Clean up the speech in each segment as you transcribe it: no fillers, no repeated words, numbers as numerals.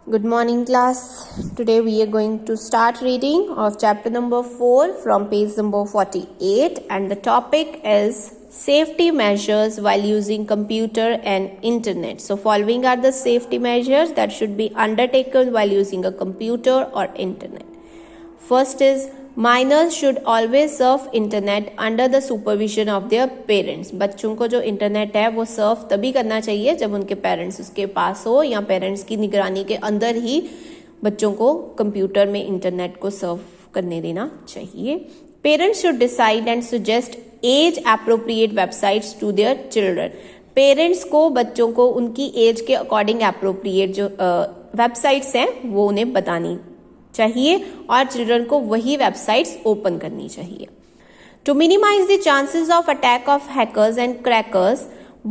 Good morning, class. Today we are going to start reading of chapter number 4 from page number 48, and the topic is safety measures while using computer and internet. So following are the safety measures that should be undertaken while using a computer or internet. First is minors should always surf internet under the supervision of their parents. बच्चों को जो internet है वो Surf तभी करना चाहिए जब उनके पेरेंट्स उसके पास हो, या पेरेंट्स की निगरानी के अंदर ही बच्चों को कंप्यूटर में इंटरनेट को सर्फ करने देना चाहिए. Parents should decide and suggest as appropriate websites to their children. Parents को बच्चों को उनकी एज के अकॉर्डिंग एप्रोप्रिएट जो वेबसाइट्स हैं वो उन्हें बतानी चाहिए और चिल्ड्रन को वही वेबसाइट्स ओपन करनी चाहिए. To minimize the chances of attack of hackers and crackers,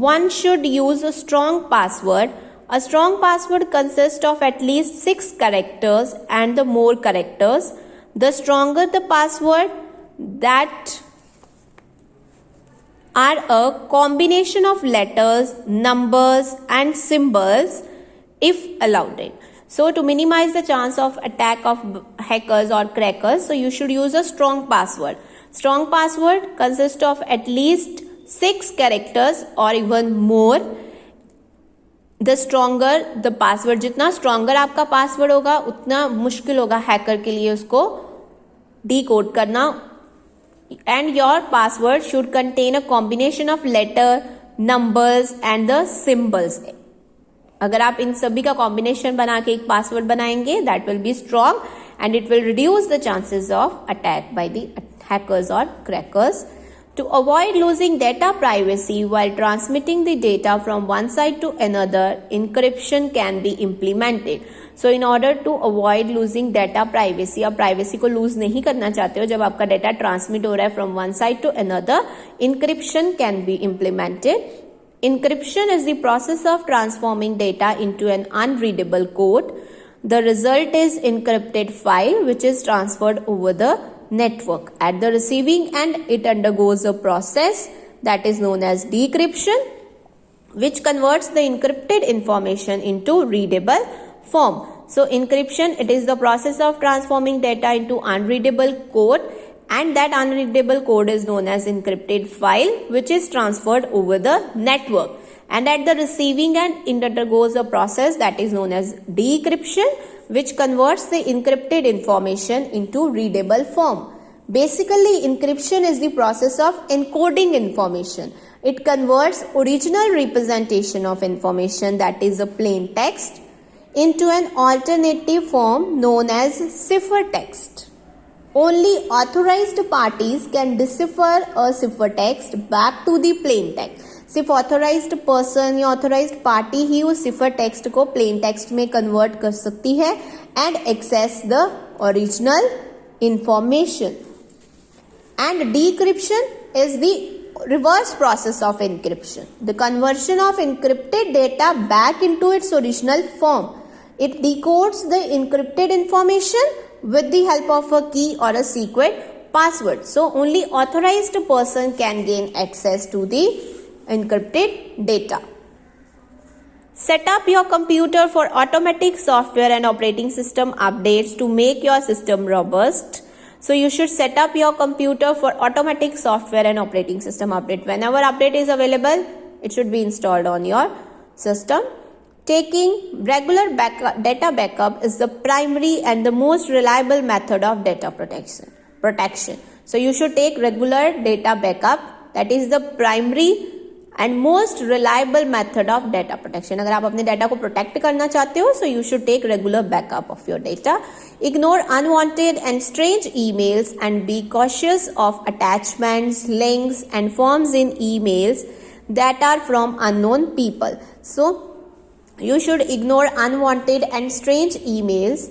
one should use a strong password. A strong password consists of at least 6 characters and the more characters. The stronger the password, that are a combination of letters, numbers and symbols if allowed in. So to minimize the chance of attack of hackers or crackers, so you should use a strong password. Strong password consists of at least 6 characters or even more. The stronger the password, जितना stronger आपका password होगा उतना मुश्किल होगा hacker के लिए उसको decode करना. And your password should contain a combination of letter, numbers and the symbols. अगर आप इन सभी का कॉम्बिनेशन बना के एक पासवर्ड बनाएंगे, that will be strong and it will reduce the chances of attack by the hackers और crackers. To avoid losing data privacy while transmitting the data from one side to another, encryption can be implemented. So in order to avoid losing data privacy, आप privacy को loose नहीं करना चाहते हो जब आपका data transmit हो रहा है from one side to another, encryption can be implemented. Encryption is the process of transforming data into an unreadable code. The result is encrypted file which is transferred over the network. At the receiving end, it undergoes a process that is known as decryption, which converts the encrypted information into readable form. So encryption, it is the process of transforming data into unreadable code, and that unreadable code is known as encrypted file which is transferred over the network. And at the receiving end, it undergoes a process that is known as decryption, which converts the encrypted information into readable form. Basically, encryption is the process of encoding information. It converts original representation of information, that is a plain text, into an alternative form known as ciphertext. Only authorized parties can decipher a ciphertext back to the plain text. सिर्फ authorized person या authorized party ही उस ciphertext को plain text में convert कर सकती है and access the original information. And decryption is the reverse process of encryption, the conversion of encrypted data back into its original form. It decodes the encrypted information with the help of a key or a secret password. So only authorized person can gain access to the encrypted data. Set up your computer for automatic software and operating system updates to make your system robust. So you should set up your computer for automatic software and operating system update. Whenever update is available, it should be installed on your system. Taking regular data backup is the primary and the most reliable method of data protection. So you should take regular data backup. That is the primary and most reliable method of data protection. अगर आप अपने data को protect करना चाहते हो, so you should take regular backup of your data. Ignore unwanted and strange emails and be cautious of attachments, links and forms in emails that are from unknown people. So you should ignore unwanted and strange emails,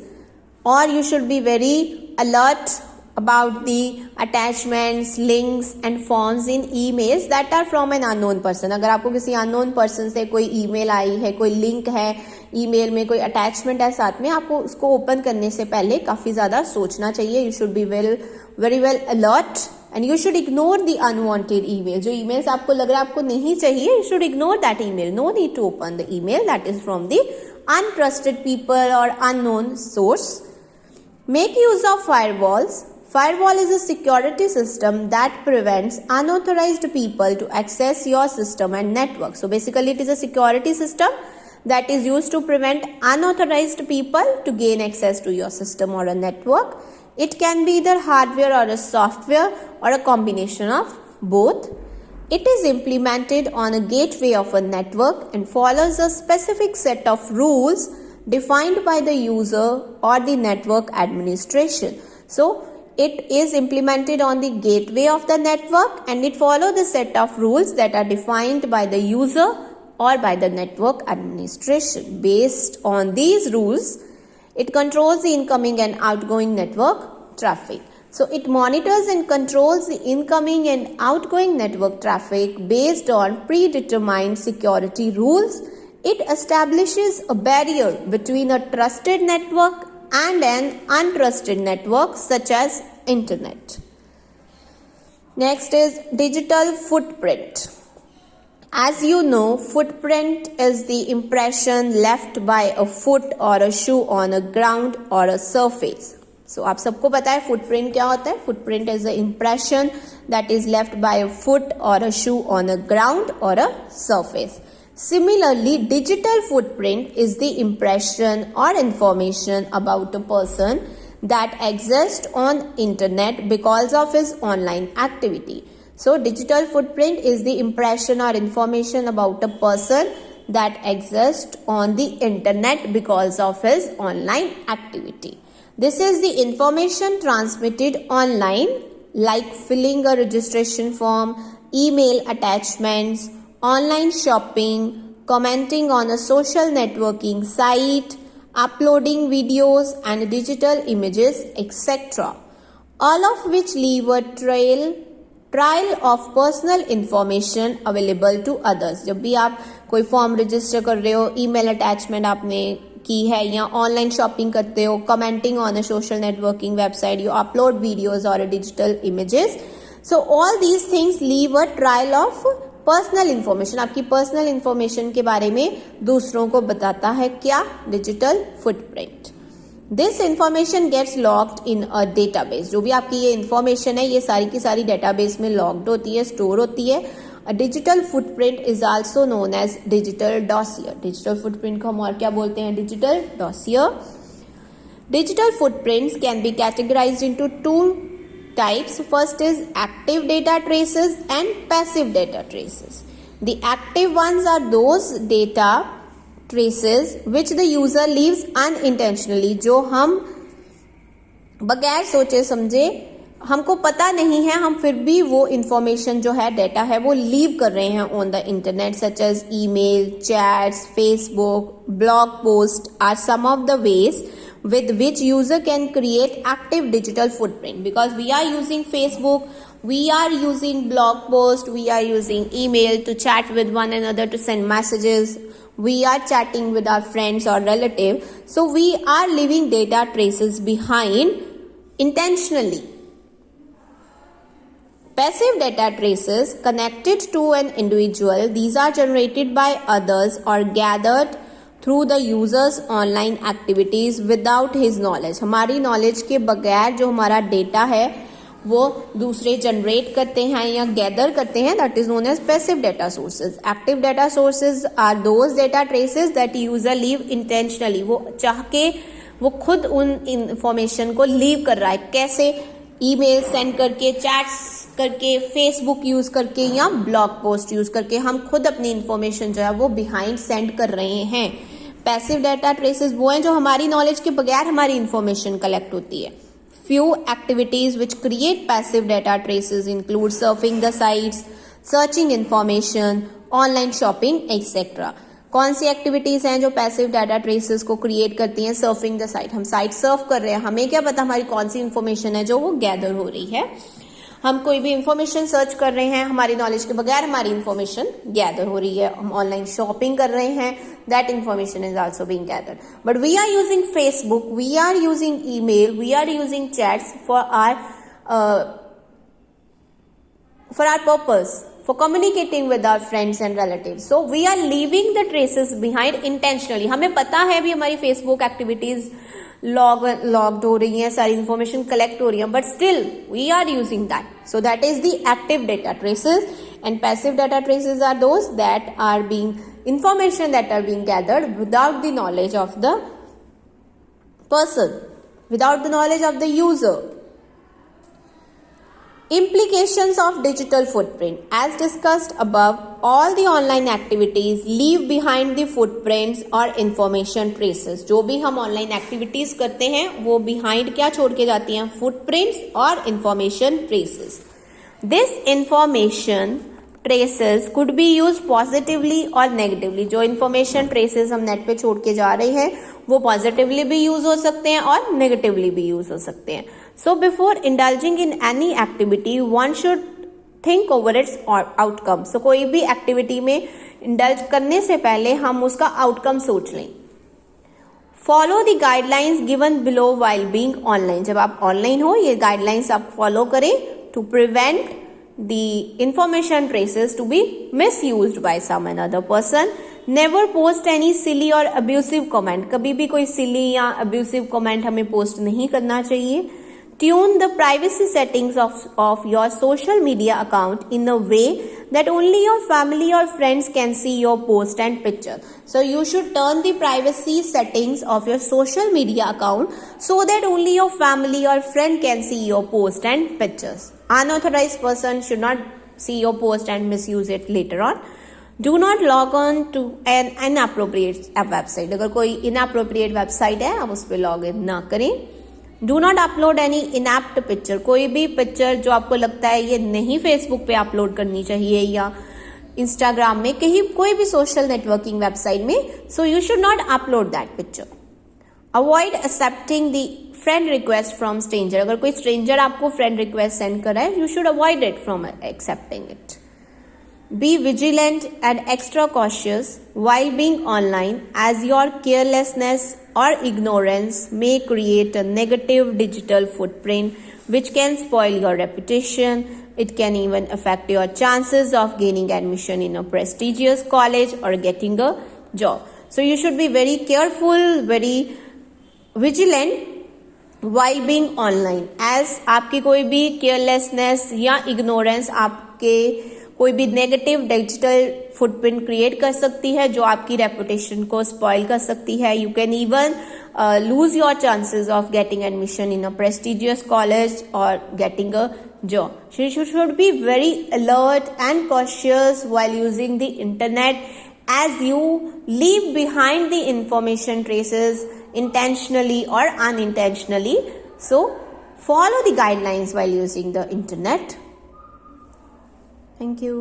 or you should be very alert about the attachments, links and forms in emails that are from an unknown person. अगर आपको किसी unknown person से कोई email आई है, कोई link है, email में कोई attachment है साथ में, आपको उसको open करने से पहले काफ़ी ज़्यादा सोचना चाहिए. You should be very well alert and you should ignore the unwanted email. जो emails आपको लग रहा है आपको नहीं चाहिए, you should ignore that email. No need to open the email that is from the untrusted people or unknown source. Make use of firewalls. Firewall is a security system that prevents unauthorized people to access your system and network. So basically it is a security system that is used to prevent unauthorized people to gain access to your system or a network. It can be either hardware or a software or a combination of both. It is implemented on a gateway of a network and follows a specific set of rules defined by the user or the network administration. So it is implemented on the gateway of the network and it follows the set of rules that are defined by the user or by the network administration. Based on these rules, it controls the incoming and outgoing network traffic. So it monitors and controls the incoming and outgoing network traffic based on predetermined security rules. It establishes a barrier between a trusted network and an untrusted network such as internet. Next is digital footprint. As you know, footprint is the impression left by a foot or a shoe on a ground or a surface. So आप सबको पता है footprint क्या होता है? Footprint is the impression that is left by a foot or a shoe on a ground or a surface. Similarly, digital footprint is the impression or information about a person that exists on internet because of his online activity. So, digital footprint is the impression or information about a person that exists on the internet because of his online activity. This is the information transmitted online, like filling a registration form, email attachments, online shopping, commenting on a social networking site, uploading videos and digital images, etc. All of which leave a trail of personal information available to others. जब भी आप कोई form register कर रहे हो, email attachment आपने की है या ऑनलाइन शॉपिंग करते हो, commenting on a social networking website, you upload videos और digital images. So all these things leave a trial of personal information. आपकी पर्सनल इंफॉर्मेशन के बारे में दूसरों को बताता है क्या? Digital footprint. This information gets logged in a database. जो भी आपकी ये इंफॉर्मेशन है ये सारी की सारी डेटाबेस में लॉग्ड होती है, स्टोर होती है. A digital footprint is also known as digital dossier. Digital footprint को हम और क्या बोलते हैं? Digital dossier. Digital footprints can be categorized into two types. First is active data traces and passive data traces. The active ones are those data traces which the user leaves unintentionally. जो हम बगैर सोचे समझे, हमको पता नहीं है, हम फिर भी वो इंफॉर्मेशन जो है, डेटा है, वो लीव कर रहे हैं on the internet, such as email, chats, Facebook, blog post are some of the ways with which user can create active digital footprint. Because we are using Facebook, we are using blog post, we are using email to chat with one another, to send messages, we are chatting with our friends or relative. So we are leaving data traces behind intentionally. Passive data traces connected to an individual, these are generated by others or gathered through the users online activities without his knowledge. हमारी knowledge के बगैर जो हमारा data है वो दूसरे generate करते हैं या गैदर करते हैं, that is known as passive data sources. Active data sources are those data traces that user leave intentionally. वो चाह के वो खुद उन इंफॉर्मेशन को लीव कर रहा है. कैसे? ईमेल सेंड करके, चैट्स करके, फेसबुक यूज करके या ब्लॉग पोस्ट यूज करके हम खुद अपनी इंफॉर्मेशन जो है वो बिहाइंड सेंड कर रहे हैं. पैसिव डाटा ट्रेसेस वो हैं जो हमारी नॉलेज के बगैर हमारी इंफॉर्मेशन कलेक्ट होती है. Few activities which create passive data traces include surfing the sites, searching information, online shopping etcetera. कौन सी एक्टिविटीज हैं जो पैसिव डाटा ट्रेसेस को क्रिएट करती हैं? Surfing the site. हम साइट सर्फ कर रहे हैं, हमें क्या पता हमारी कौन सी इंफॉर्मेशन है जो वो गैदर हो रही है. हम कोई भी इंफॉर्मेशन सर्च कर रहे हैं, हमारी नॉलेज के बगैर हमारी इंफॉर्मेशन गैदर हो रही है. हम ऑनलाइन शॉपिंग कर रहे हैं, that information is also being gathered. But we are using Facebook, we are using email, we are using chats for our purpose, for communicating with our friends and relatives. So we are leaving the traces behind intentionally. हमें पता है भी हमारी Facebook activities logged हो रही हैं, सारी information collect हो रही है, but still we are using that. So that is the active data traces, and passive data traces are those that are being information that are being gathered without the knowledge of the person, without the knowledge of the user. Implications of digital footprint. As discussed above, all the online activities leave behind the footprints or information traces. जो भी हम online activities करते हैं वो behind क्या छोड़ के जाती हैं? Footprints और information traces. This information traces could be used positively or negatively. जो information traces हम नेट पे छोड़ के जा रहे हैं वो positively भी use हो सकते हैं और negatively भी use हो सकते हैं. So before indulging in any activity, one should think over its outcome. So कोई भी activity में indulge करने से पहले हम उसका outcome सोच लें. Follow the guidelines given below while being online. जब आप online हो ये guidelines आप follow करें to prevent the information traces to be misused by some another person. Never post any silly or abusive comment. कभी भी कोई silly या abusive comment हमें post नहीं करना चाहिए. Tune the privacy settings of your social media account in a way that only your family or friends can see your post and picture. So you should turn the privacy settings of your social media account so that only your family or friend can see your post and pictures. Unauthorized person should not see your post and misuse it later on. Do not log on to an inappropriate website. अगर कोई inappropriate website है आप उस पर log in ना करें. Do not upload any inapt picture. कोई भी पिक्चर जो आपको लगता है ये नहीं फेसबुक पे अपलोड करनी चाहिए या इंस्टाग्राम में कहीं कोई भी सोशल नेटवर्किंग वेबसाइट में, so you should not upload that picture. Avoid accepting the friend request from stranger. अगर कोई स्ट्रेंजर आपको फ्रेंड रिक्वेस्ट सेंड कर रहा है you should avoid it from accepting it. Be vigilant and extra cautious while being online, as your carelessness or ignorance may create a negative digital footprint which can spoil your reputation. It can even affect your chances of gaining admission in a prestigious college or getting a job. So you should be very careful, very vigilant while being online, as आपकी कोई भी carelessness या ignorance आपके कोई भी negative digital footprint create कर सकती है जो आपकी रेपुटेशन को स्पॉइल कर सकती है. You can even lose your chances of getting admission in a prestigious college और getting a job. You should be very alert and cautious while using the internet, as you leave behind the information traces intentionally or unintentionally. So follow the guidelines while using the internet. Thank you.